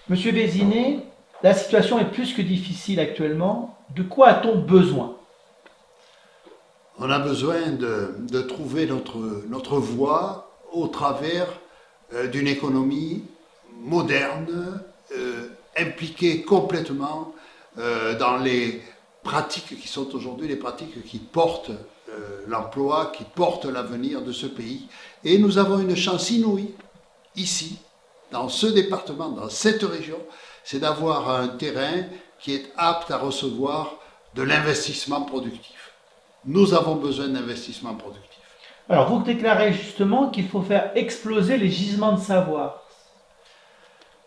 Monsieur Vézinet, la situation est plus que difficile actuellement. De quoi a-t-on besoin? On a besoin de trouver notre voie au travers d'une économie moderne, impliquée complètement dans les pratiques qui sont aujourd'hui les pratiques qui portent l'emploi, qui portent l'avenir de ce pays. Et nous avons une chance inouïe, ici, dans ce département, dans cette région, c'est d'avoir un terrain qui est apte à recevoir de l'investissement productif. Nous avons besoin d'investissement productif. Alors, vous déclarez justement qu'il faut faire exploser les gisements de savoir.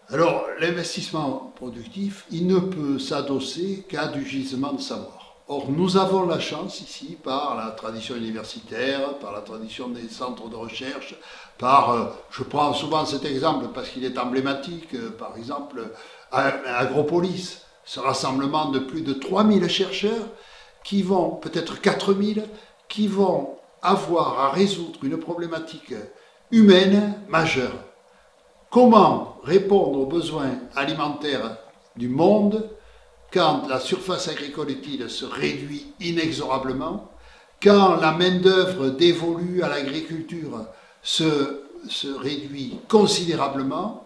Alors, l'investissement productif, il ne peut s'adosser qu'à du gisement de savoir. Or, nous avons la chance ici, par la tradition universitaire, par la tradition des centres de recherche, je prends souvent cet exemple parce qu'il est emblématique, par exemple, Agropolis, ce rassemblement de plus de 3000 chercheurs qui vont, peut-être 4000, qui vont avoir à résoudre une problématique humaine majeure. Comment répondre aux besoins alimentaires du monde quand la surface agricole utile se réduit inexorablement, quand la main-d'œuvre dévolue à l'agriculture se réduit considérablement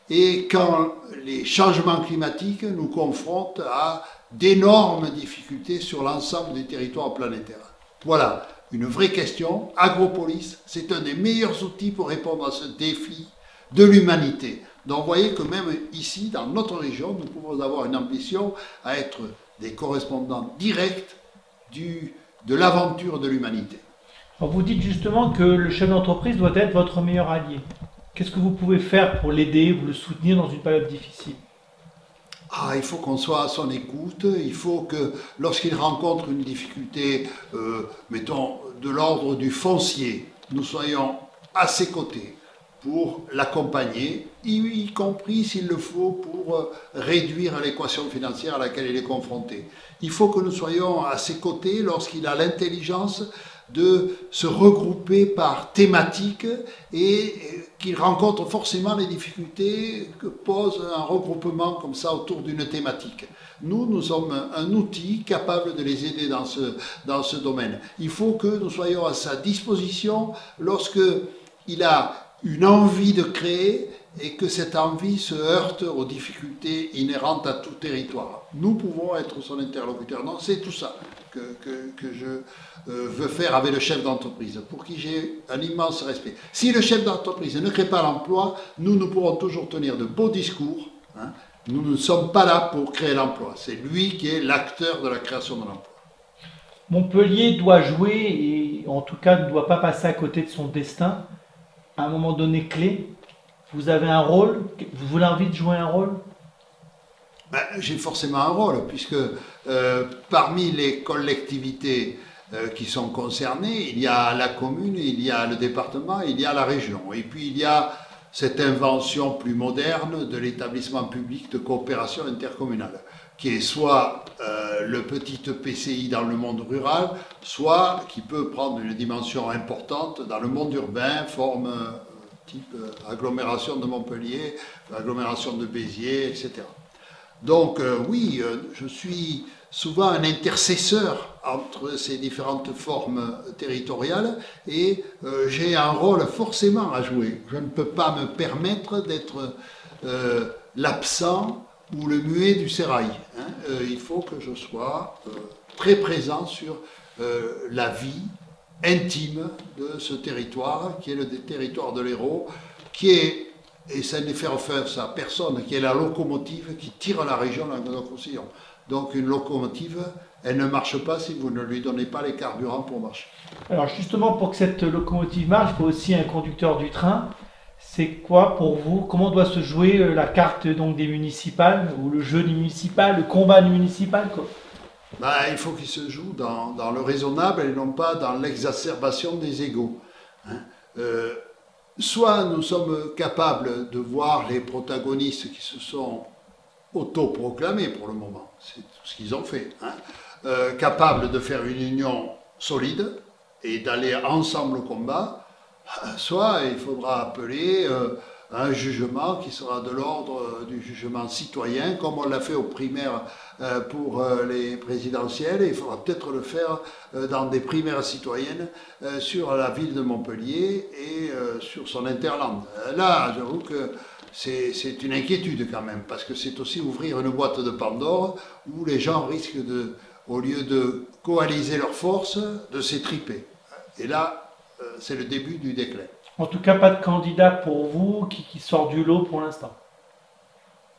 et quand les changements climatiques nous confrontent à d'énormes difficultés sur l'ensemble du territoire planétaire. Voilà, une vraie question. Agropolis, c'est un des meilleurs outils pour répondre à ce défi de l'humanité. Donc vous voyez que même ici, dans notre région, nous pouvons avoir une ambition à être des correspondants directs de l'aventure de l'humanité. Vous dites justement que le chef d'entreprise doit être votre meilleur allié. Qu'est-ce que vous pouvez faire pour l'aider ou le soutenir dans une période difficile? Il faut qu'on soit à son écoute, il faut que lorsqu'il rencontre une difficulté, mettons, de l'ordre du foncier, nous soyons à ses côtés pour l'accompagner, y compris s'il le faut pour réduire l'équation financière à laquelle il est confronté. Il faut que nous soyons à ses côtés lorsqu'il a l'intelligence de se regrouper par thématique et qu'il rencontre forcément les difficultés que pose un regroupement comme ça autour d'une thématique. Nous sommes un outil capable de les aider dans ce domaine. Il faut que nous soyons à sa disposition lorsque il a une envie de créer et que cette envie se heurte aux difficultés inhérentes à tout territoire. Nous pouvons être son interlocuteur. Non, c'est tout ça que je veux faire avec le chef d'entreprise, pour qui j'ai un immense respect. Si le chef d'entreprise ne crée pas l'emploi, nous pourrons toujours tenir de beaux discours. Nous ne sommes pas là pour créer l'emploi. C'est lui qui est l'acteur de la création de l'emploi. Montpellier doit jouer, et en tout cas ne doit pas passer à côté de son destin, à un moment donné clé. Vous avez un rôle, vous voulez envie de jouer un rôle? J'ai forcément un rôle, puisque parmi les collectivités qui sont concernées, il y a la commune, il y a le département, il y a la région. Et puis il y a cette invention plus moderne de l'établissement public de coopération intercommunale, qui est soit le petit EPCI dans le monde rural, soit qui peut prendre une dimension importante dans le monde urbain, forme type agglomération de Montpellier, agglomération de Béziers, etc. Donc oui, je suis souvent un intercesseur entre ces différentes formes territoriales et j'ai un rôle forcément à jouer. Je ne peux pas me permettre d'être l'absent ou le muet du sérail. Il faut que je sois très présent sur la vie intime de ce territoire, qui est le territoire de l'Hérault, qui est, et ça ne fait offense à personne, qui est la locomotive qui tire la région Languedoc-Roussillon. Donc une locomotive, elle ne marche pas si vous ne lui donnez pas les carburants pour marcher. Alors justement, pour que cette locomotive marche, il faut aussi un conducteur du train. C'est quoi pour vous? Comment doit se jouer la carte donc, des municipales, ou le jeu des municipales, le combat des municipales, quoi? Il faut qu'il se joue dans le raisonnable et non pas dans l'exacerbation des égos. Soit nous sommes capables de voir les protagonistes qui se sont autoproclamés pour le moment, c'est tout ce qu'ils ont fait, capables de faire une union solide et d'aller ensemble au combat, soit il faudra appeler un jugement qui sera de l'ordre du jugement citoyen, comme on l'a fait aux primaires pour les présidentielles, et il faudra peut-être le faire dans des primaires citoyennes sur la ville de Montpellier et sur son interland. Là, j'avoue que c'est une inquiétude quand même, parce que c'est aussi ouvrir une boîte de Pandore où les gens risquent de, au lieu de coaliser leurs forces, de s'étriper. Et là, c'est le début du déclin. En tout cas, pas de candidat pour vous qui sort du lot pour l'instant.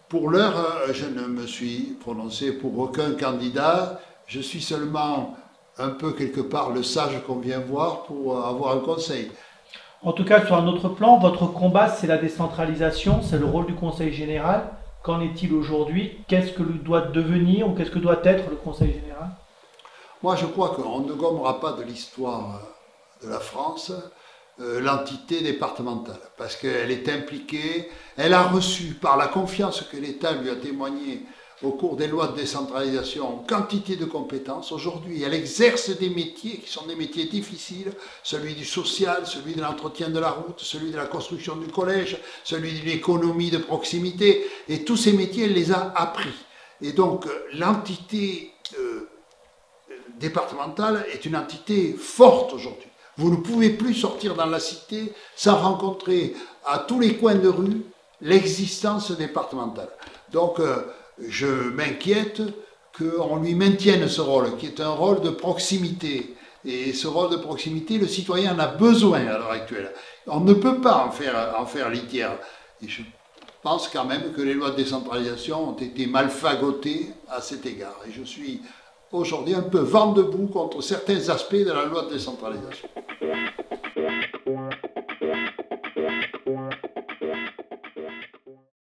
Pour l'heure, je ne me suis prononcé pour aucun candidat. Je suis seulement un peu quelque part le sage qu'on vient voir pour avoir un conseil. En tout cas, sur un autre plan, votre combat, c'est la décentralisation, c'est le rôle du Conseil général. Qu'en est-il aujourd'hui? Qu'est-ce que doit devenir ou qu'est-ce que doit être le Conseil général? Moi, je crois qu'on ne gommera pas de l'histoire de la France l'entité départementale, parce qu'elle est impliquée, elle a reçu par la confiance que l'État lui a témoignée au cours des lois de décentralisation, quantité de compétences. Aujourd'hui, elle exerce des métiers qui sont des métiers difficiles, celui du social, celui de l'entretien de la route, celui de la construction du collège, celui de l'économie de proximité, et tous ces métiers, elle les a appris. Et donc, l'entité départementale est une entité forte aujourd'hui. Vous ne pouvez plus sortir dans la cité sans rencontrer à tous les coins de rue l'existence départementale. Donc, je m'inquiète qu'on lui maintienne ce rôle, qui est un rôle de proximité. Et ce rôle de proximité, le citoyen en a besoin à l'heure actuelle. On ne peut pas en faire litière. Et je pense quand même que les lois de décentralisation ont été mal fagotées à cet égard. Et je suis aujourd'hui un peu vent debout contre certains aspects de la loi de décentralisation.